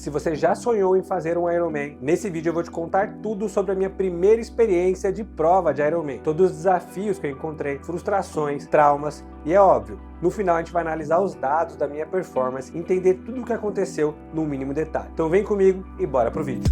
se você já sonhou em fazer um Ironman, nesse vídeo eu vou te contar tudo sobre a minha primeira experiência de prova de Ironman, todos os desafios que eu encontrei, frustrações, traumas e é óbvio, no final a gente vai analisar os dados da minha performance, entender tudo o que aconteceu no mínimo detalhe. Então vem comigo e bora pro vídeo.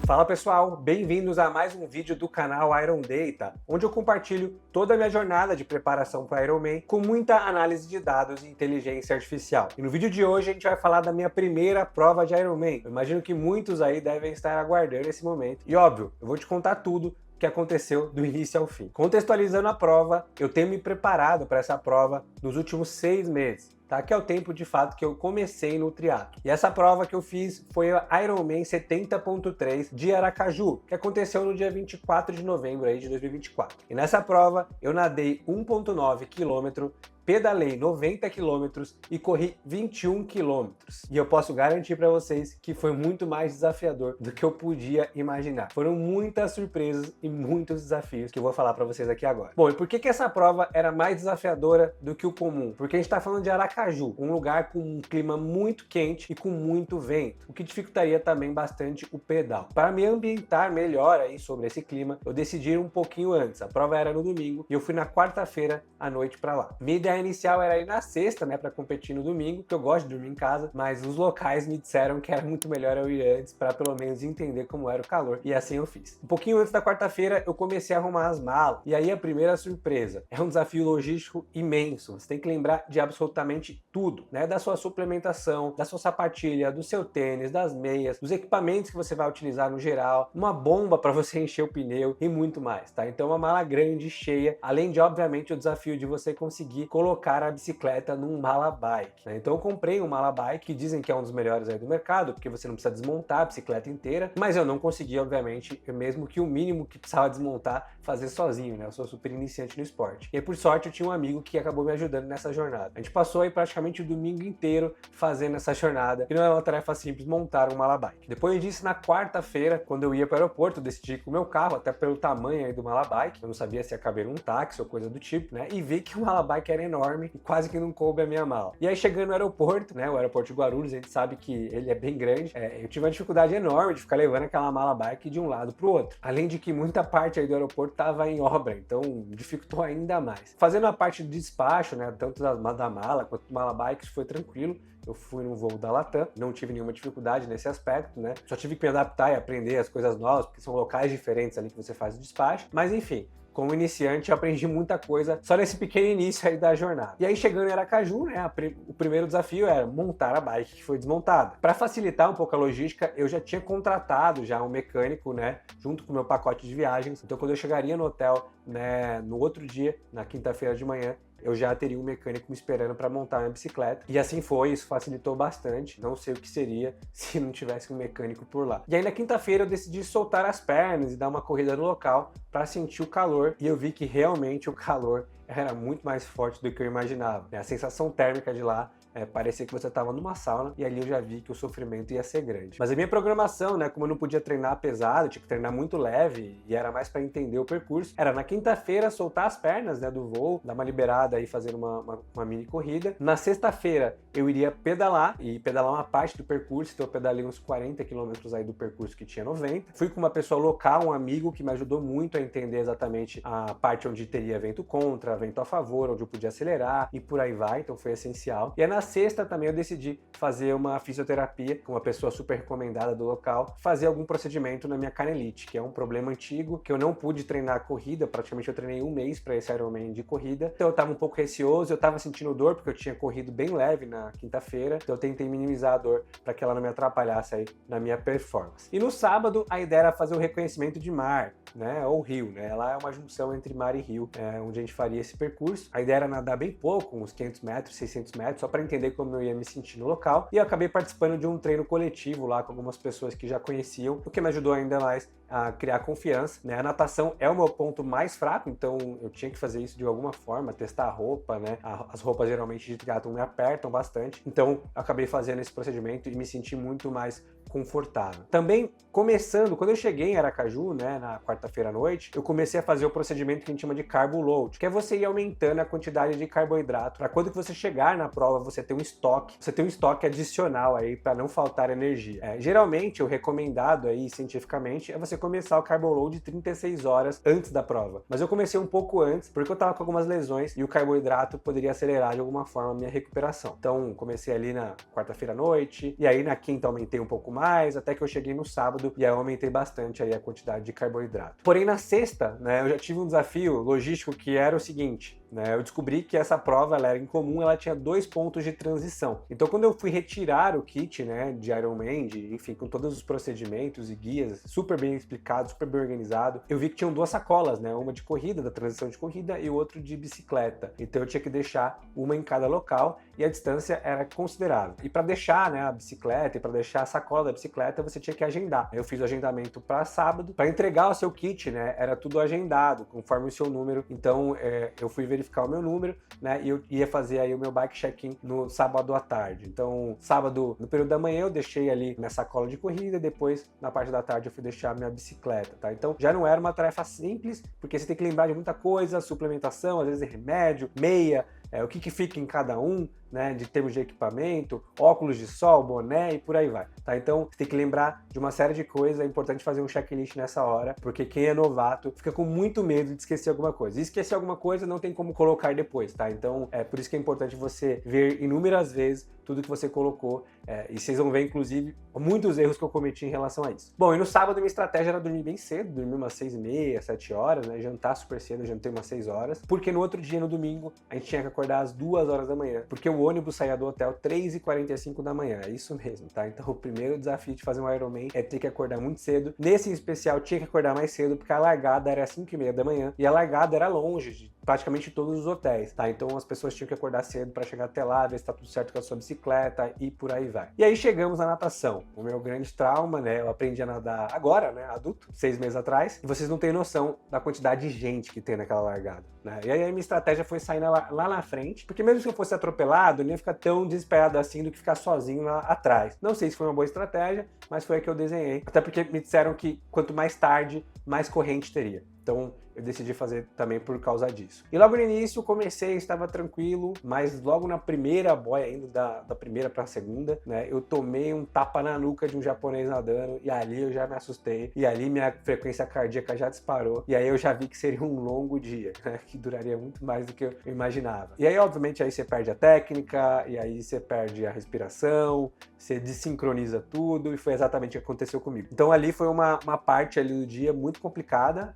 Fala pessoal, bem-vindos a mais um vídeo do canal Iron Data, onde eu compartilho toda a minha jornada de preparação para Ironman com muita análise de dados e inteligência artificial. E no vídeo de hoje a gente vai falar da minha primeira prova de Ironman. Eu imagino que muitos aí devem estar aguardando esse momento. E óbvio, eu vou te contar tudo que aconteceu do início ao fim. Contextualizando a prova, eu tenho me preparado para essa prova nos últimos 6 meses. Tá? Que é o tempo de fato que eu comecei no triatlo. E essa prova que eu fiz foi a Ironman 70.3 de Aracaju, que aconteceu no dia 24 de novembro aí de 2024. E nessa prova eu nadei 1,9 km, pedalei 90 km e corri 21 km. E eu posso garantir para vocês que foi muito mais desafiador do que eu podia imaginar. Foram muitas surpresas e muitos desafios que eu vou falar para vocês aqui agora. Bom, e por que essa prova era mais desafiadora do que o comum? Porque a gente está falando de Aracaju, um lugar com um clima muito quente e com muito vento, o que dificultaria também bastante o pedal. Para me ambientar melhor aí sobre esse clima, eu decidi ir um pouquinho antes. A prova era no domingo e eu fui na quarta-feira à noite para lá. Minha ideia inicial era ir na sexta, né, para competir no domingo, que eu gosto de dormir em casa, mas os locais me disseram que era muito melhor eu ir antes para pelo menos entender como era o calor, e assim eu fiz. Um pouquinho antes da quarta-feira eu comecei a arrumar as malas, e aí a primeira surpresa, é um desafio logístico imenso, você tem que lembrar de absolutamente tudo, né, da sua suplementação, da sua sapatilha, do seu tênis, das meias, dos equipamentos que você vai utilizar no geral, uma bomba para você encher o pneu e muito mais, tá? Então uma mala grande, cheia, além de obviamente o desafio de você conseguir colocar a bicicleta num mala bike, né? Então eu comprei um mala bike, que dizem que é um dos melhores aí do mercado, porque você não precisa desmontar a bicicleta inteira, mas eu não consegui, obviamente, mesmo que o mínimo que precisava desmontar, fazer sozinho, né? Eu sou super iniciante no esporte. E aí, por sorte, eu tinha um amigo que acabou me ajudando nessa jornada. A gente passou aí praticamente o domingo inteiro fazendo essa jornada, que não é uma tarefa simples montar um mala bike. Depois disso, na quarta-feira, quando eu ia para o aeroporto, eu decidi ir com o meu carro, até pelo tamanho aí do mala bike, eu não sabia se ia caber um táxi ou coisa do tipo, né? E vi que o mala bike era enorme e quase que não coube a minha mala. E aí chegando no aeroporto, né, o aeroporto de Guarulhos, a gente sabe que ele é bem grande, eu tive uma dificuldade enorme de ficar levando aquela mala bike de um lado pro outro. Além de que muita parte aí do aeroporto estava em obra, então dificultou ainda mais. Fazendo a parte do despacho, né, tanto da mala quanto do mala bike, foi tranquilo. Eu fui no voo da Latam, não tive nenhuma dificuldade nesse aspecto, né? Só tive que me adaptar e aprender as coisas novas, porque são locais diferentes ali que você faz o despacho. Mas enfim, como iniciante, eu aprendi muita coisa só nesse pequeno início aí da jornada. E aí, chegando em Aracaju, né, o primeiro desafio era montar a bike que foi desmontada. Para facilitar um pouco a logística, eu já tinha contratado já um mecânico, né, junto com o meu pacote de viagens. Então, quando eu chegaria no hotel, né, no outro dia, na quinta-feira de manhã, eu já teria um mecânico me esperando para montar minha bicicleta. E assim foi, isso facilitou bastante. Não sei o que seria se não tivesse um mecânico por lá. E aí na quinta-feira eu decidi soltar as pernas e dar uma corrida no local para sentir o calor. E eu vi que realmente o calor era muito mais forte do que eu imaginava. A sensação térmica de lá parecia que você estava numa sauna, e ali eu já vi que o sofrimento ia ser grande. Mas a minha programação, né, como eu não podia treinar pesado, tinha que treinar muito leve, e era mais para entender o percurso, era na quinta-feira soltar as pernas, né, do voo, dar uma liberada aí fazendo uma mini corrida. Na sexta-feira eu iria pedalar, e pedalar uma parte do percurso, então eu pedalei uns 40 quilômetros aí do percurso que tinha 90. Fui com uma pessoa local, um amigo que me ajudou muito a entender exatamente a parte onde teria vento contra, vento a favor, onde eu podia acelerar, e por aí vai, então foi essencial. E aí na sexta também eu decidi fazer uma fisioterapia com uma pessoa super recomendada do local, fazer algum procedimento na minha canelite, que é um problema antigo, que eu não pude treinar a corrida, praticamente eu treinei um mês para esse Ironman de corrida, então eu tava um pouco receoso, eu tava sentindo dor, porque eu tinha corrido bem leve na quinta-feira, então eu tentei minimizar a dor para que ela não me atrapalhasse aí na minha performance. E no sábado a ideia era fazer o reconhecimento de mar, né, ou rio, né, lá é uma junção entre mar e rio, onde a gente faria esse percurso. A ideia era nadar bem pouco, uns 500 metros, 600 metros, só para entender como eu ia me sentir no local, e eu acabei participando de um treino coletivo lá com algumas pessoas que já conheciam, o que me ajudou ainda mais a criar confiança, né? A natação é o meu ponto mais fraco, então eu tinha que fazer isso de alguma forma, testar a roupa, né? As roupas geralmente de triatlon me apertam bastante, então eu acabei fazendo esse procedimento e me senti muito mais confortável. Também, começando, quando eu cheguei em Aracaju, né, na quarta-feira à noite, eu comecei a fazer o procedimento que a gente chama de carbo load, que é você ir aumentando a quantidade de carboidrato para quando que você chegar na prova você ter um estoque adicional aí para não faltar energia. Geralmente o recomendado aí cientificamente é você começar o carbo load 36 horas antes da prova, mas eu comecei um pouco antes porque eu tava com algumas lesões e o carboidrato poderia acelerar de alguma forma a minha recuperação. Então comecei ali na quarta-feira à noite e aí na quinta aumentei um pouco mais até que eu cheguei no sábado e aí eu aumentei bastante aí a quantidade de carboidrato. Porém na sexta, né, eu já tive um desafio logístico que era o seguinte, né, eu descobri que essa prova ela era incomum, ela tinha 2 pontos de transição. Então quando eu fui retirar o kit, né, de Ironman, enfim, com todos os procedimentos e guias, super bem explicado, super bem organizado, eu vi que tinham 2 sacolas, né, uma de corrida, da transição de corrida e outra de bicicleta. Então eu tinha que deixar uma em cada local e a distância era considerável. E para deixar, né, a bicicleta e para deixar a sacola da bicicleta, você tinha que agendar. Eu fiz o agendamento para sábado. Para entregar o seu kit, né, era tudo agendado, conforme o seu número. Então eu fui verificar o meu número, né, e eu ia fazer aí o meu bike check-in no sábado à tarde. Então, sábado, no período da manhã, eu deixei ali minha sacola de corrida, depois, na parte da tarde, eu fui deixar minha bicicleta, tá? Então, já não era uma tarefa simples, porque você tem que lembrar de muita coisa, suplementação, às vezes remédio, meia, o que fica em cada um, né, de termos de equipamento, óculos de sol, boné e por aí vai, tá? Então, você tem que lembrar de uma série de coisas, é importante fazer um checklist nessa hora, porque quem é novato fica com muito medo de esquecer alguma coisa. E esquecer alguma coisa não tem como colocar depois, tá? Então, é por isso que é importante você ver inúmeras vezes tudo que você colocou, e vocês vão ver, inclusive, muitos erros que eu cometi em relação a isso. Bom, e no sábado minha estratégia era dormir bem cedo, dormir umas 6h30, 7 horas, né? Jantar super cedo, eu jantei umas 6 horas, porque no outro dia, no domingo, a gente tinha que acordar às 2 horas da manhã, porque o ônibus saía do hotel 3h45 da manhã, é isso mesmo, tá? Então o primeiro desafio de fazer um Ironman é ter que acordar muito cedo. Nesse em especial, tinha que acordar mais cedo, porque a largada era às 5h30 da manhã, e a largada era longe de praticamente todos os hotéis, tá? Então as pessoas tinham que acordar cedo para chegar até lá, ver se tá tudo certo com a sua bicicleta e por aí vai. E aí chegamos na natação, o meu grande trauma, né? Eu aprendi a nadar agora, né? Adulto, 6 meses atrás, e vocês não têm noção da quantidade de gente que tem naquela largada, né? E aí a minha estratégia foi sair lá na frente, porque mesmo se eu fosse atropelado, eu não ia ficar tão desesperado assim do que ficar sozinho lá atrás. Não sei se foi uma boa estratégia, mas foi a que eu desenhei, até porque me disseram que quanto mais tarde, mais corrente teria. Então eu decidi fazer também por causa disso. E logo no início comecei, estava tranquilo, mas logo na primeira boia, indo da primeira para a segunda, né, eu tomei um tapa na nuca de um japonês nadando e ali eu já me assustei e ali minha frequência cardíaca já disparou e aí eu já vi que seria um longo dia, né, que duraria muito mais do que eu imaginava. E aí obviamente aí você perde a técnica e aí você perde a respiração, você desincroniza tudo e foi exatamente o que aconteceu comigo. Então ali foi uma parte ali do dia muito complicada,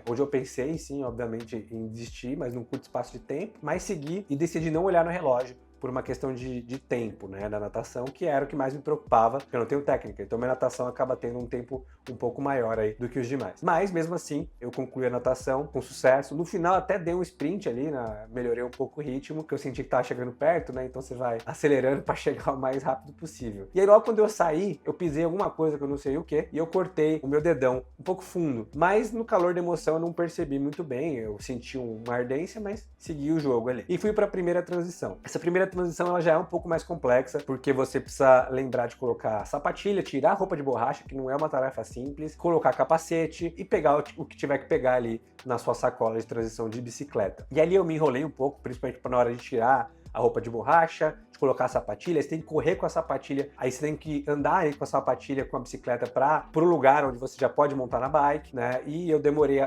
onde eu pensei sim, obviamente, em desistir, mas num curto espaço de tempo, mas segui e decidi não olhar no relógio por uma questão de tempo, né, da natação, que era o que mais me preocupava, porque eu não tenho técnica, então minha natação acaba tendo um tempo um pouco maior aí do que os demais. Mas, mesmo assim, eu concluí a natação com sucesso. No final, até dei um sprint ali, melhorei um pouco o ritmo, que eu senti que tava chegando perto, né, então você vai acelerando para chegar o mais rápido possível. E aí, logo quando eu saí, eu pisei alguma coisa que eu não sei o que, e eu cortei o meu dedão um pouco fundo, mas no calor da emoção eu não percebi muito bem, eu senti uma ardência, mas segui o jogo ali. E fui para a primeira transição. Essa primeira transição ela já é um pouco mais complexa, porque você precisa lembrar de colocar sapatilha, tirar a roupa de borracha, que não é uma tarefa simples, colocar capacete e pegar o que tiver que pegar ali na sua sacola de transição de bicicleta. E ali eu me enrolei um pouco, principalmente na hora de tirar a roupa de borracha, de colocar a sapatilha, você tem que correr com a sapatilha, aí você tem que andar aí com a sapatilha, com a bicicleta pro lugar onde você já pode montar na bike, né? E eu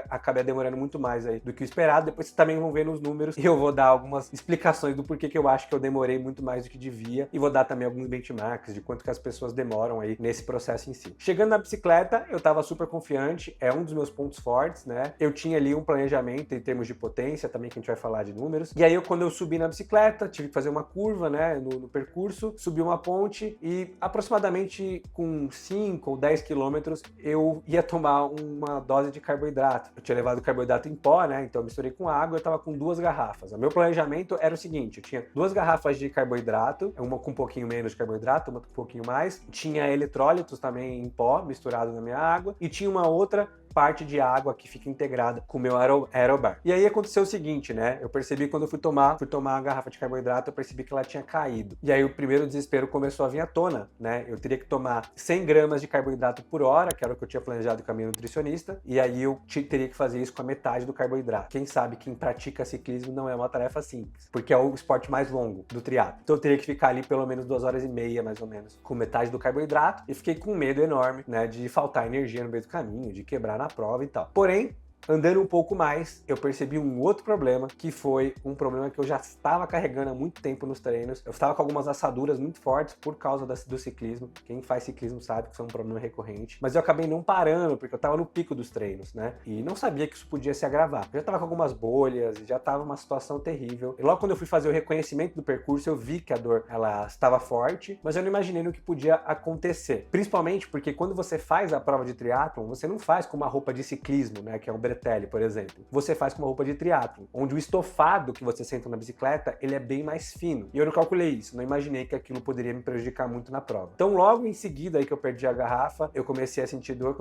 acabei demorando muito mais aí do que o esperado. Depois vocês também vão ver nos números e eu vou dar algumas explicações do porquê que eu acho que eu demorei muito mais do que devia e vou dar também alguns benchmarks de quanto que as pessoas demoram aí nesse processo em si. Chegando na bicicleta, eu tava super confiante, é um dos meus pontos fortes, né? Eu tinha ali um planejamento em termos de potência também, que a gente vai falar de números. E aí quando eu subi na bicicleta, tive que fazer uma curva, né, no percurso, subi uma ponte e aproximadamente com 5 ou 10 quilômetros eu ia tomar uma dose de carboidrato. Eu tinha levado carboidrato em pó, né, então eu misturei com água, eu tava com 2 garrafas. O meu planejamento era o seguinte, eu tinha 2 garrafas de carboidrato, uma com um pouquinho menos de carboidrato, uma com um pouquinho mais, tinha eletrólitos também em pó misturado na minha água e tinha uma outra parte de água que fica integrada com o meu aerobar. E aí aconteceu o seguinte, né? Eu percebi quando eu fui tomar a garrafa de carboidrato, eu percebi que ela tinha caído. E aí o primeiro desespero começou a vir à tona, né? Eu teria que tomar 100 gramas de carboidrato por hora, que era o que eu tinha planejado com a minha nutricionista, e aí eu teria que fazer isso com a metade do carboidrato. Quem sabe quem pratica ciclismo não é uma tarefa simples, porque é o esporte mais longo do triatlo. Então eu teria que ficar ali pelo menos 2 horas e meia, mais ou menos, com metade do carboidrato, e fiquei com um medo enorme, né, de faltar energia no meio do caminho, de quebrar na prova e tal. Porém, andando um pouco mais, eu percebi um outro problema, que foi um problema que eu já estava carregando há muito tempo nos treinos. Eu estava com algumas assaduras muito fortes por causa do ciclismo. Quem faz ciclismo sabe que isso é um problema recorrente. Mas eu acabei não parando, porque eu estava no pico dos treinos, né? E não sabia que isso podia se agravar. Eu já estava com algumas bolhas, já estava uma situação terrível. E logo quando eu fui fazer o reconhecimento do percurso, eu vi que a dor, ela estava forte, mas eu não imaginei no que podia acontecer. Principalmente porque quando você faz a prova de triatlon, você não faz com uma roupa de ciclismo, né? Que é um bretelle, por exemplo. Você faz com uma roupa de triatlon, onde o estofado que você senta na bicicleta, ele é bem mais fino. E eu não calculei isso, não imaginei que aquilo poderia me prejudicar muito na prova. Então logo em seguida aí que eu perdi a garrafa, eu comecei a sentir dor,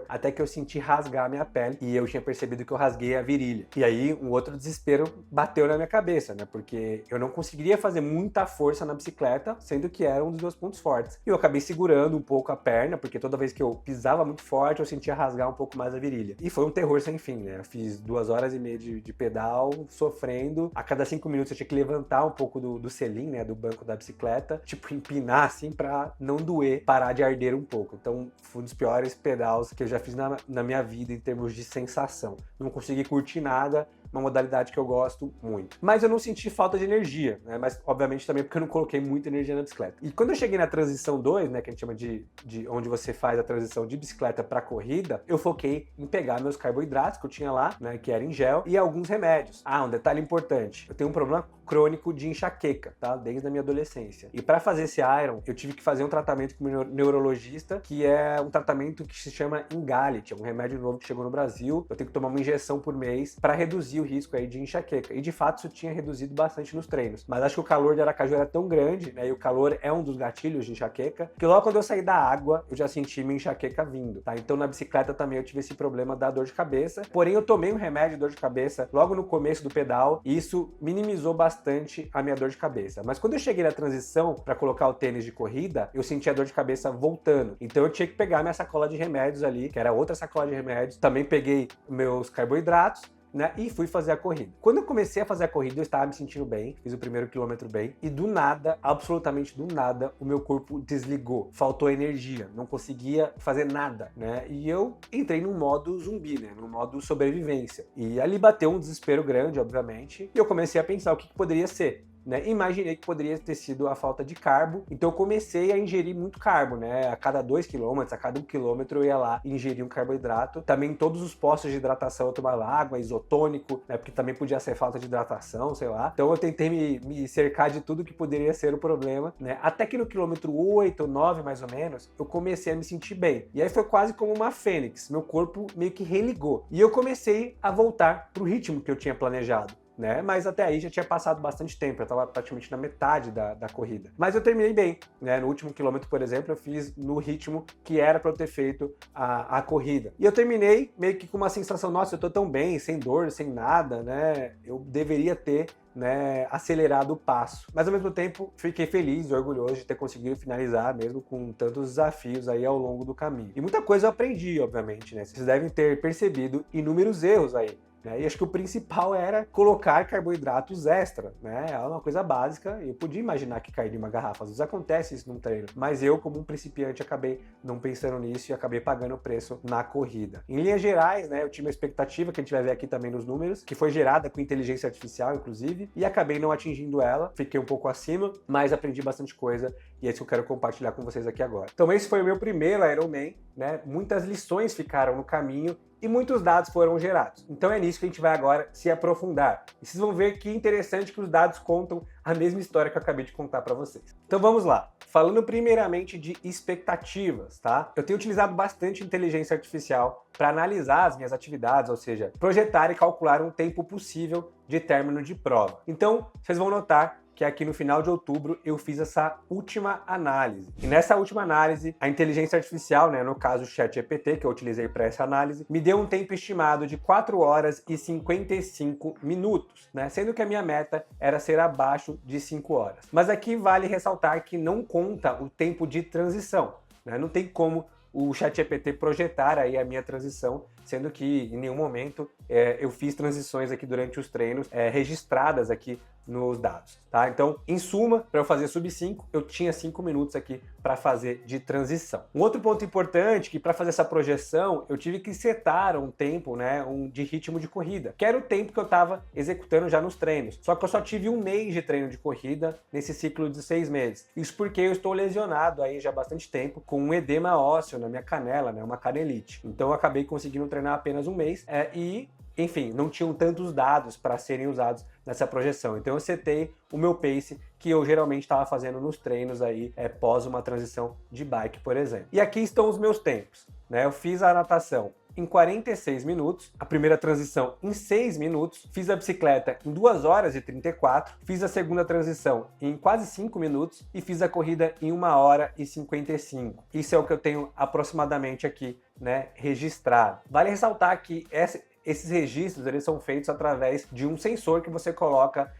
até que eu senti rasgar a minha pele, e eu tinha percebido que eu rasguei a virilha. E aí um outro desespero bateu na minha cabeça, né? Porque eu não conseguiria fazer muita força na bicicleta, sendo que era um dos meus pontos fortes. E eu acabei segurando um pouco a perna, porque toda vez que eu pisava muito forte, eu sentia rasgar um pouco mais a virilha. E foi um terror sem fim, né? Eu fiz 2 horas e meia de pedal, sofrendo. A cada 5 minutos eu tinha que levantar um pouco do selim, né? Do banco da bicicleta, tipo, empinar assim pra não doer, parar de arder um pouco. Então, foi um dos piores pedais que eu já fiz na minha vida em termos de sensação. Não consegui curtir nada, uma modalidade que eu gosto muito. Mas eu não senti falta de energia, né? Mas, obviamente, também porque eu não coloquei muita energia na bicicleta. E quando eu cheguei na transição 2, né? Que a gente chama de onde você faz a transição de bicicleta para corrida, eu foquei em pegar meus carboidratos que eu tinha lá, né? Que era em gel, e alguns remédios. Ah, um detalhe importante. Eu tenho um problema crônico de enxaqueca, tá? Desde a minha adolescência. E para fazer esse Iron, eu tive que fazer um tratamento com o meu neurologista, que é um tratamento que se chama Ingalit, é um remédio novo que chegou no Brasil. Eu tenho que tomar uma injeção por mês para reduzir o risco aí de enxaqueca. E de fato isso tinha reduzido bastante nos treinos. Mas acho que o calor de Aracaju era tão grande, né? E o calor é um dos gatilhos de enxaqueca, que logo quando eu saí da água, eu já senti minha enxaqueca vindo, tá? Então na bicicleta também eu tive esse problema da dor de cabeça. Porém eu tomei um remédio de dor de cabeça logo no começo do pedal, e isso minimizou bastante a minha dor de cabeça. Mas quando eu cheguei na transição para colocar o tênis de corrida, eu senti a dor de cabeça voltando. Então eu tinha que pegar minha sacola de remédios ali, que era outra sacola de remédios. Também peguei meus carboidratos, né, e fui fazer a corrida. Quando eu comecei a fazer a corrida, eu estava me sentindo bem, fiz o primeiro quilômetro bem, e do nada, absolutamente do nada, o meu corpo desligou, faltou energia, não conseguia fazer nada, né, e eu entrei num modo zumbi, né, num modo sobrevivência. E ali bateu um desespero grande, obviamente, e eu comecei a pensar o que poderia ser. Né? Imaginei que poderia ter sido a falta de carbo, então eu comecei a ingerir muito carbo, né? A cada 2 km, a cada 1 km eu ia lá e ingeria um carboidrato. Também em todos os postos de hidratação eu tomava água, isotônico, né? Porque também podia ser falta de hidratação, sei lá. Então eu tentei me cercar de tudo que poderia ser o problema, né? Até que no quilômetro 8 ou 9, mais ou menos, eu comecei a me sentir bem. E aí foi quase como uma fênix, meu corpo meio que religou. E eu comecei a voltar pro ritmo que eu tinha planejado. Né? Mas até aí já tinha passado bastante tempo, eu estava praticamente na metade da corrida. Mas eu terminei bem, né? No último quilômetro, por exemplo, eu fiz no ritmo que era para eu ter feito a corrida. E eu terminei meio que com uma sensação, nossa, eu tô tão bem, sem dor, sem nada, né? Eu deveria ter, né, acelerado o passo. Mas ao mesmo tempo, fiquei feliz e orgulhoso de ter conseguido finalizar, mesmo com tantos desafios aí ao longo do caminho. E muita coisa eu aprendi, obviamente, né? Vocês devem ter percebido inúmeros erros aí. E acho que o principal era colocar carboidratos extra, né? É uma coisa básica. Eu podia imaginar que cairia uma garrafa. Às vezes acontece isso num treino. Mas eu, como um principiante, acabei não pensando nisso e acabei pagando o preço na corrida. Em linhas gerais, né? Eu tinha uma expectativa, que a gente vai ver aqui também nos números, que foi gerada com inteligência artificial, inclusive, e acabei não atingindo ela. Fiquei um pouco acima, mas aprendi bastante coisa e é isso que eu quero compartilhar com vocês aqui agora. Então esse foi o meu primeiro Ironman, né? Muitas lições ficaram no caminho e muitos dados foram gerados. Então é nisso que a gente vai agora se aprofundar. E vocês vão ver que interessante que os dados contam a mesma história que eu acabei de contar para vocês. Então vamos lá. Falando primeiramente de expectativas, tá? Eu tenho utilizado bastante inteligência artificial para analisar as minhas atividades, ou seja, projetar e calcular um tempo possível de término de prova. Então, vocês vão notar que aqui no final de outubro eu fiz essa última análise. E nessa última análise, a inteligência artificial, né, no caso o ChatGPT, que eu utilizei para essa análise, me deu um tempo estimado de 4 horas e 55 minutos, né, sendo que a minha meta era ser abaixo de 5 horas. Mas aqui vale ressaltar que não conta o tempo de transição, né, não tem como o ChatGPT projetar aí a minha transição, sendo que em nenhum momento eu fiz transições aqui durante os treinos registradas aqui nos dados, tá? Então, em suma, para eu fazer sub 5, eu tinha 5 minutos aqui para fazer de transição. Um outro ponto importante que para fazer essa projeção, eu tive que setar um tempo, né, de ritmo de corrida, que era o tempo que eu estava executando já nos treinos. Só que eu só tive um mês de treino de corrida nesse ciclo de 6 meses. Isso porque eu estou lesionado aí já há bastante tempo com um edema ósseo na minha canela, né, uma canelite. Então eu acabei conseguindo treinar apenas um mês enfim, não tinham tantos dados para serem usados nessa projeção. Então eu setei o meu pace que eu geralmente estava fazendo nos treinos aí pós uma transição de bike, por exemplo. E aqui estão os meus tempos, né? Eu fiz a natação em 46 minutos, a primeira transição em 6 minutos, fiz a bicicleta em 2 horas e 34, fiz a segunda transição em quase 5 minutos e fiz a corrida em 1 hora e 55. Isso é o que eu tenho aproximadamente aqui, né, registrado. Vale ressaltar que esses registros eles são feitos através de um sensor que você coloca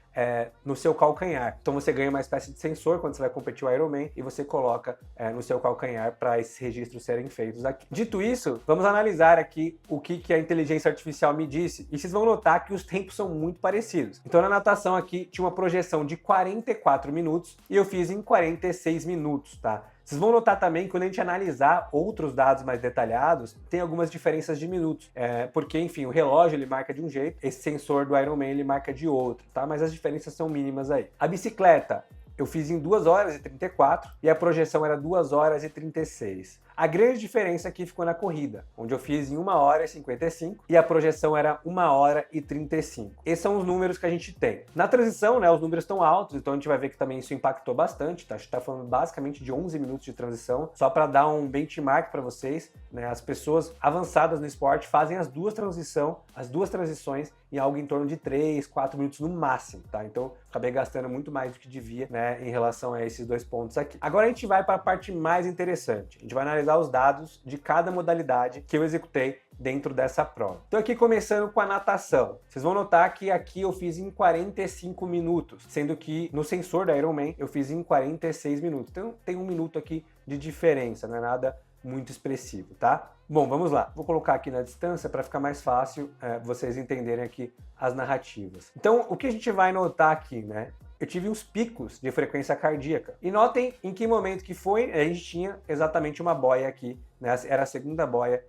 no seu calcanhar. Então você ganha uma espécie de sensor quando você vai competir o Ironman e você coloca no seu calcanhar para esses registros serem feitos aqui. Dito isso, vamos analisar aqui o que a inteligência artificial me disse e vocês vão notar que os tempos são muito parecidos. Então na natação aqui tinha uma projeção de 44 minutos e eu fiz em 46 minutos, tá? Vocês vão notar também que quando a gente analisar outros dados mais detalhados, tem algumas diferenças de minutos, porque, enfim, o relógio ele marca de um jeito, esse sensor do Ironman ele marca de outro, tá? Mas as diferenças são mínimas aí. A bicicleta eu fiz em 2 horas e 34 e a projeção era 2 horas e 36. A grande diferença aqui ficou na corrida, onde eu fiz em 1 hora e 55 e a projeção era 1 hora e 35. Esses são os números que a gente tem. Na transição, né, os números estão altos, então a gente vai ver que também isso impactou bastante, tá? A gente tá falando basicamente de 11 minutos de transição, só para dar um benchmark para vocês, né? As pessoas avançadas no esporte fazem as duas transições em algo em torno de 3, 4 minutos no máximo, tá? Então, acabei gastando muito mais do que devia, né, em relação a esses dois pontos aqui. Agora a gente vai para a parte mais interessante. A gente vai analisar os dados de cada modalidade que eu executei dentro dessa prova. Então aqui começando com a natação. Vocês vão notar que aqui eu fiz em 45 minutos, sendo que no sensor da Ironman eu fiz em 46 minutos. Então tem 1 minuto aqui de diferença, não é nada muito expressivo, tá? Bom, vamos lá. Vou colocar aqui na distância para ficar mais fácil vocês entenderem aqui as narrativas. Então, o que a gente vai notar aqui, né? Eu tive uns picos de frequência cardíaca. E notem em que momento que foi, a gente tinha exatamente uma boia aqui, né? Era a segunda boia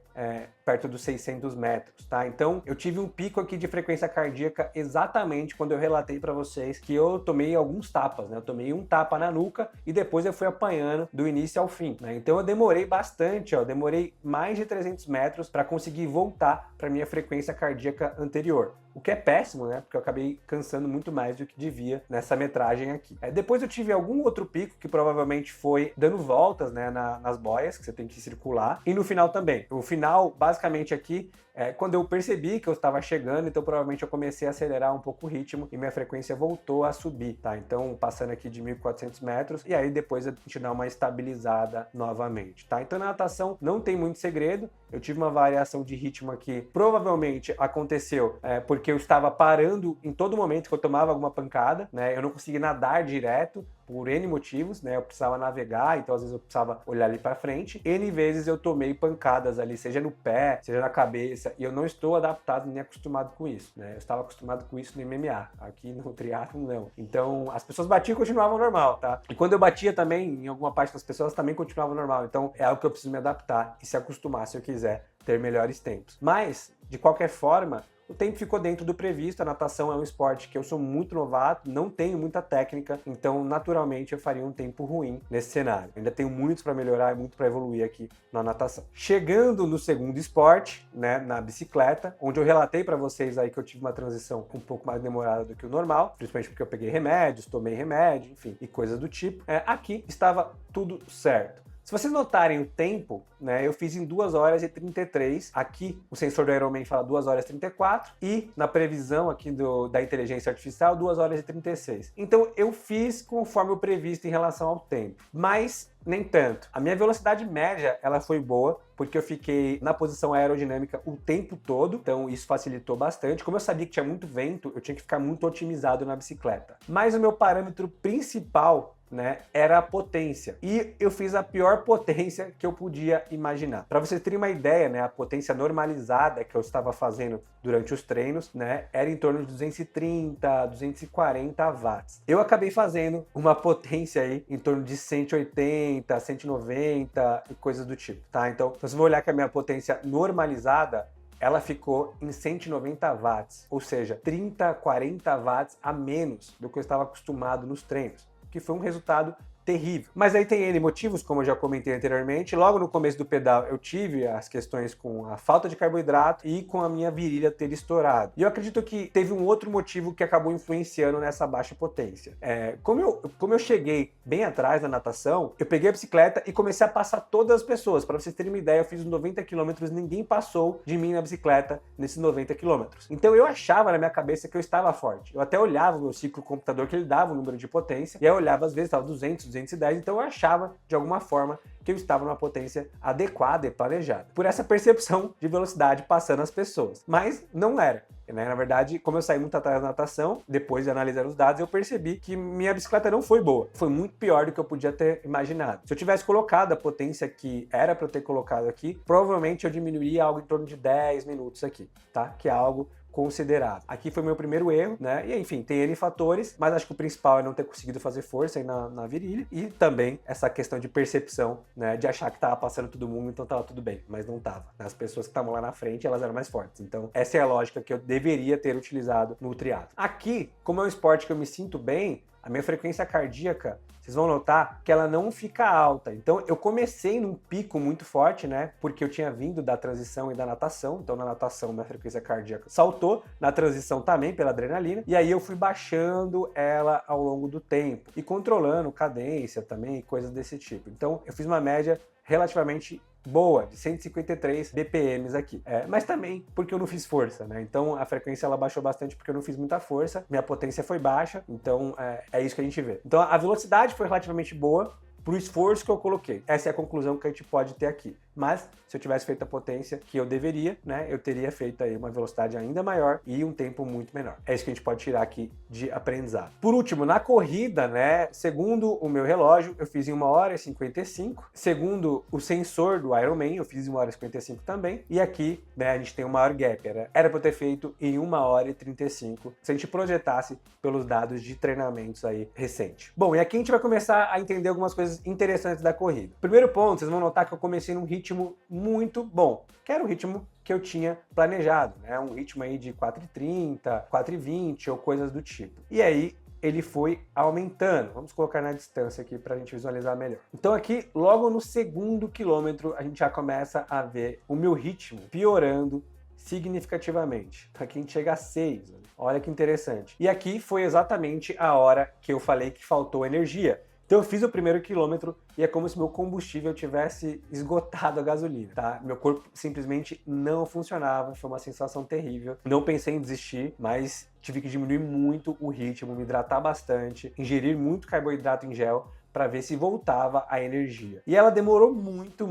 perto dos 600 metros, tá? Então, eu tive um pico aqui de frequência cardíaca exatamente quando eu relatei para vocês que eu tomei alguns tapas, né? Eu tomei um tapa na nuca e depois eu fui apanhando do início ao fim, né? Então, eu demorei bastante, ó, demorei mais de 300 metros para conseguir voltar para minha frequência cardíaca anterior. O que é péssimo, né? Porque eu acabei cansando muito mais do que devia nessa metragem aqui. Depois eu tive algum outro pico que provavelmente foi dando voltas, né, nas boias, que você tem que circular. E no final também. O final, basicamente aqui, quando eu percebi que eu estava chegando, então provavelmente eu comecei a acelerar um pouco o ritmo e minha frequência voltou a subir, tá? Então, passando aqui de 1.400 metros e aí depois a gente dá uma estabilizada novamente, tá? Então, na natação não tem muito segredo. Eu tive uma variação de ritmo aqui, provavelmente aconteceu porque eu estava parando em todo momento que eu tomava alguma pancada, né? Eu não conseguia nadar direto por N motivos, né? Eu precisava navegar, então às vezes eu precisava olhar ali para frente. N vezes eu tomei pancadas ali, seja no pé, seja na cabeça, e eu não estou adaptado nem acostumado com isso, né? Eu estava acostumado com isso no MMA, aqui no triatlon não. Então as pessoas batiam e continuavam normal, tá? E quando eu batia também, em alguma parte das pessoas também continuavam normal. Então é algo que eu preciso me adaptar e se acostumar se eu quiser ter melhores tempos. Mas, de qualquer forma, o tempo ficou dentro do previsto. A natação é um esporte que eu sou muito novato, não tenho muita técnica, então naturalmente eu faria um tempo ruim nesse cenário. Ainda tenho muito para melhorar e muito para evoluir aqui na natação. Chegando no segundo esporte, né, na bicicleta, onde eu relatei para vocês aí que eu tive uma transição um pouco mais demorada do que o normal, principalmente porque eu peguei remédios, tomei remédio, enfim, e coisas do tipo. Aqui estava tudo certo. Se vocês notarem o tempo, né, eu fiz em 2 horas e 33. Aqui o sensor do Ironman fala 2 horas e 34 e na previsão aqui da inteligência artificial 2 horas e 36. Então eu fiz conforme o previsto em relação ao tempo, mas nem tanto. A minha velocidade média ela foi boa, porque eu fiquei na posição aerodinâmica o tempo todo, então isso facilitou bastante. Como eu sabia que tinha muito vento, eu tinha que ficar muito otimizado na bicicleta. Mas o meu parâmetro principal, né, era a potência. E eu fiz a pior potência que eu podia imaginar. Para vocês terem uma ideia, né, a potência normalizada que eu estava fazendo durante os treinos, né, era em torno de 230, 240 watts. Eu acabei fazendo uma potência aí em torno de 180, 190 e coisas do tipo, tá? Então, se você olhar que a minha potência normalizada, ela ficou em 190 watts, ou seja, 30, 40 watts a menos do que eu estava acostumado nos treinos, que foi um resultado terrível. Mas aí tem N motivos, como eu já comentei anteriormente. Logo no começo do pedal eu tive as questões com a falta de carboidrato e com a minha virilha ter estourado. E eu acredito que teve um outro motivo que acabou influenciando nessa baixa potência. Como eu cheguei bem atrás na natação, eu peguei a bicicleta e comecei a passar todas as pessoas. Para vocês terem uma ideia, eu fiz uns 90 km, ninguém passou de mim na bicicleta nesses 90 km. Então eu achava na minha cabeça que eu estava forte. Eu até olhava o meu ciclo computador, que ele dava o número de potência, e aí eu olhava às vezes, estava 200, 210, então eu achava de alguma forma que eu estava numa potência adequada e planejada. Por essa percepção de velocidade passando as pessoas. Mas não era. Né? Na verdade, como eu saí muito atrás da natação, depois de analisar os dados, eu percebi que minha bicicleta não foi boa. Foi muito pior do que eu podia ter imaginado. Se eu tivesse colocado a potência que era para eu ter colocado aqui, provavelmente eu diminuiria algo em torno de 10 minutos aqui, tá? Que é algo considerável. Aqui foi meu primeiro erro, né? E enfim, tem N fatores, mas acho que o principal é não ter conseguido fazer força aí na virilha e também essa questão de percepção, né? De achar que tava passando todo mundo, então tava tudo bem, mas não tava. As pessoas que estavam lá na frente, elas eram mais fortes. Então, essa é a lógica que eu deveria ter utilizado no triatlo. Aqui, como é um esporte que eu me sinto bem, a minha frequência cardíaca, vocês vão notar que ela não fica alta. Então eu comecei num pico muito forte, né? Porque eu tinha vindo da transição e da natação. Então na natação minha frequência cardíaca saltou, na transição também pela adrenalina. E aí eu fui baixando ela ao longo do tempo e controlando cadência também e coisas desse tipo. Então eu fiz uma média relativamente boa, de 153 BPMs aqui. Mas também porque eu não fiz força, né? Então a frequência ela baixou bastante porque eu não fiz muita força, minha potência foi baixa, então é isso que a gente vê. Então a velocidade foi relativamente boa pro esforço que eu coloquei. Essa é a conclusão que a gente pode ter aqui. Mas se eu tivesse feito a potência que eu deveria, né, eu teria feito aí uma velocidade ainda maior e um tempo muito menor. É isso que a gente pode tirar aqui de aprendizado. Por último, na corrida, né, segundo o meu relógio, eu fiz em 1 hora e 55. Segundo o sensor do Ironman, eu fiz em 1 hora e 55 também. E aqui, né, a gente tem um maior gap. Era para eu ter feito em 1 hora e 35, se a gente projetasse pelos dados de treinamentos aí recente. Bom, e aqui a gente vai começar a entender algumas coisas interessantes da corrida. Primeiro ponto, vocês vão notar que eu comecei num ritmo muito bom, que era o ritmo que eu tinha planejado, né? Um ritmo aí de 4,30, 4,20 ou coisas do tipo. E aí ele foi aumentando. Vamos colocar na distância aqui para a gente visualizar melhor. Então aqui, logo no segundo quilômetro, a gente já começa a ver o meu ritmo piorando significativamente. Aqui a gente chega a 6, olha que interessante. E aqui foi exatamente a hora que eu falei que faltou energia. Então eu fiz o primeiro quilômetro e é como se meu combustível tivesse esgotado a gasolina, tá? Meu corpo simplesmente não funcionava, foi uma sensação terrível. Não pensei em desistir, mas tive que diminuir muito o ritmo, me hidratar bastante, ingerir muito carboidrato em gel para ver se voltava a energia. E ela demorou muito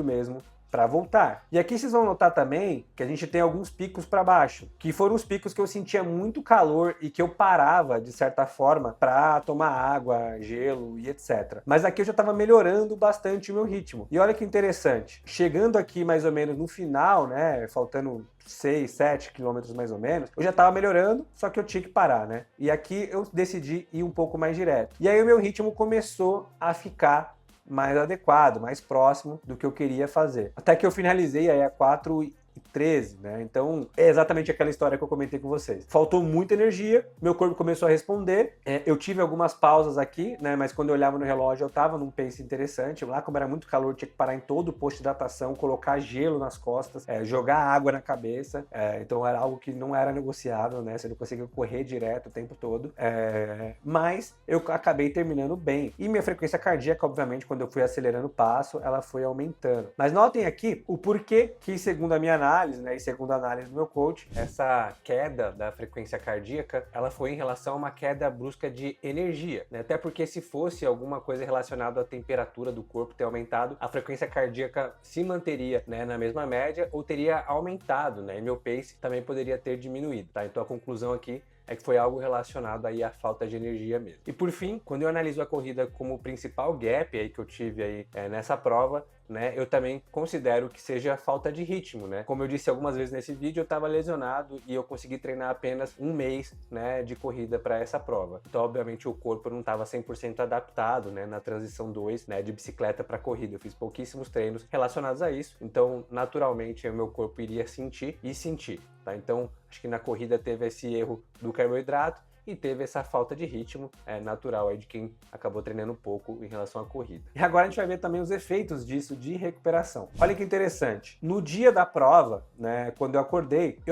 mesmo para voltar. E aqui vocês vão notar também que a gente tem alguns picos para baixo, que foram os picos que eu sentia muito calor e que eu parava, de certa forma, para tomar água, gelo e etc. Mas aqui eu já estava melhorando bastante o meu ritmo. E olha que interessante, chegando aqui mais ou menos no final, né, faltando 6, 7 quilômetros mais ou menos, eu já estava melhorando, só que eu tinha que parar, né? E aqui eu decidi ir um pouco mais direto. E aí o meu ritmo começou a ficar mais adequado, mais próximo do que eu queria fazer. Até que eu finalizei aí a 13, né? Então, é exatamente aquela história que eu comentei com vocês. Faltou muita energia, meu corpo começou a responder, eu tive algumas pausas aqui, né? Mas quando eu olhava no relógio, eu tava num pace interessante. Lá, como era muito calor, tinha que parar em todo o posto de hidratação, colocar gelo nas costas, jogar água na cabeça. Então, era algo que não era negociável, né? Você não conseguia correr direto o tempo todo. Mas eu acabei terminando bem. E minha frequência cardíaca, obviamente, quando eu fui acelerando o passo, ela foi aumentando. Mas notem aqui o porquê que, segundo a minha análise, né, e segundo a análise do meu coach, essa queda da frequência cardíaca, ela foi em relação a uma queda brusca de energia, né? Até porque se fosse alguma coisa relacionada à temperatura do corpo ter aumentado, a frequência cardíaca se manteria, né, na mesma média ou teria aumentado, né? E meu pace também poderia ter diminuído, tá? Então a conclusão aqui é que foi algo relacionado aí à falta de energia mesmo. E por fim, quando eu analiso a corrida como o principal gap aí que eu tive aí nessa prova, né, eu também considero que seja falta de ritmo, né? Como eu disse algumas vezes nesse vídeo, eu estava lesionado e eu consegui treinar apenas um mês, né, de corrida para essa prova. Então, obviamente, o corpo não estava 100% adaptado, né, na transição 2, né, de bicicleta para corrida. Eu fiz pouquíssimos treinos relacionados a isso, então, naturalmente, o meu corpo iria sentir e sentir, tá? Então, acho que na corrida teve esse erro do carboidrato e teve essa falta de ritmo natural aí de quem acabou treinando pouco em relação à corrida. E agora a gente vai ver também os efeitos disso de recuperação. Olha que interessante. No dia da prova, né, quando eu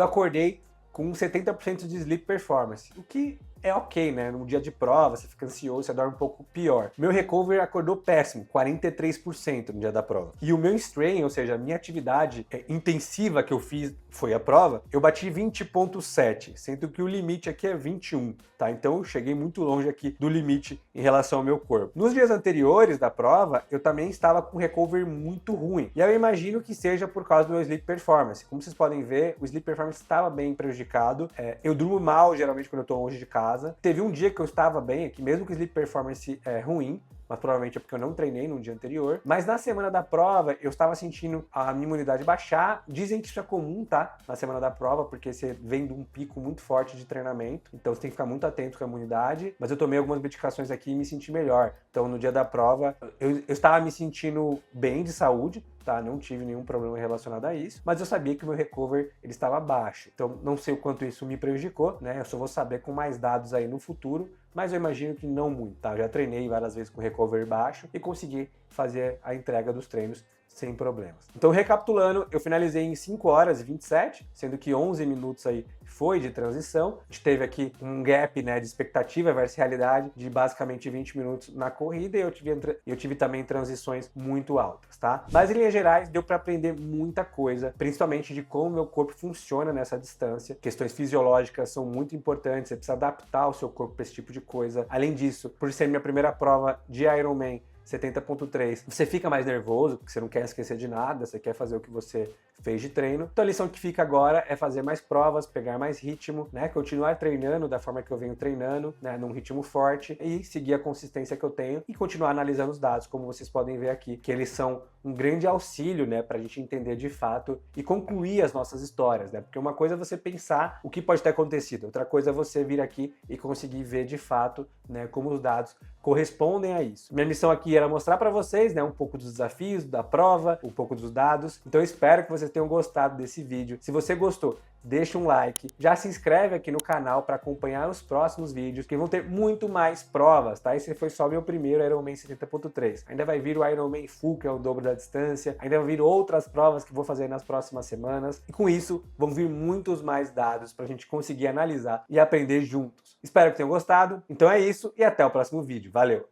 acordei com 70% de sleep performance, o que é ok, né? Num dia de prova, você fica ansioso, você dorme um pouco pior. Meu recovery acordou péssimo, 43% no dia da prova. E o meu strain, ou seja, a minha atividade intensiva que eu fiz foi a prova, eu bati 20.7, sendo que o limite aqui é 21, tá? Então eu cheguei muito longe aqui do limite em relação ao meu corpo. Nos dias anteriores da prova, eu também estava com recovery muito ruim. E eu imagino que seja por causa do meu sleep performance. Como vocês podem ver, o sleep performance estava bem prejudicado. Eu durmo mal, geralmente, quando eu estou longe de casa. Teve um dia que eu estava bem aqui, mesmo que o sleep performance é ruim, mas provavelmente é porque eu não treinei no dia anterior. Mas na semana da prova, eu estava sentindo a minha imunidade baixar. Dizem que isso é comum, tá? Na semana da prova, porque você vem de um pico muito forte de treinamento. Então você tem que ficar muito atento com a imunidade. Mas eu tomei algumas medicações aqui e me senti melhor. Então no dia da prova, eu estava me sentindo bem de saúde, tá? Não tive nenhum problema relacionado a isso. Mas eu sabia que o meu recovery ele estava baixo. Então não sei o quanto isso me prejudicou, né? Eu só vou saber com mais dados aí no futuro. Mas eu imagino que não muito, tá? Eu já treinei várias vezes com recovery baixo e consegui fazer a entrega dos treinos sem problemas. Então, recapitulando, eu finalizei em 5 horas e 27, sendo que 11 minutos aí foi de transição. A gente teve aqui um gap, né, de expectativa versus realidade de basicamente 20 minutos na corrida e eu tive também transições muito altas, tá? Mas, em linhas gerais, deu para aprender muita coisa, principalmente de como o meu corpo funciona nessa distância. Questões fisiológicas são muito importantes, você precisa adaptar o seu corpo para esse tipo de coisa. Além disso, por ser minha primeira prova de Ironman, 70.3, você fica mais nervoso, porque você não quer esquecer de nada, você quer fazer o que você fez de treino. Então a lição que fica agora é fazer mais provas, pegar mais ritmo, né? Continuar treinando da forma que eu venho treinando, né? Num ritmo forte e seguir a consistência que eu tenho e continuar analisando os dados, como vocês podem ver aqui, que eles são um grande auxílio, né? Pra gente entender de fato e concluir as nossas histórias, né? Porque uma coisa é você pensar o que pode ter acontecido, outra coisa é você vir aqui e conseguir ver de fato, né? Como os dados correspondem a isso. Minha missão aqui era mostrar para vocês, né, um pouco dos desafios da prova, um pouco dos dados. Então eu espero que vocês tenham gostado desse vídeo. Se você gostou, deixa um like, já se inscreve aqui no canal para acompanhar os próximos vídeos, que vão ter muito mais provas, tá? Esse foi só meu primeiro Ironman 70.3. Ainda vai vir o Ironman Full, que é o dobro da distância. Ainda vão vir outras provas que vou fazer nas próximas semanas. E com isso, vão vir muitos mais dados para a gente conseguir analisar e aprender juntos. Espero que tenham gostado. Então é isso e até o próximo vídeo. Valeu!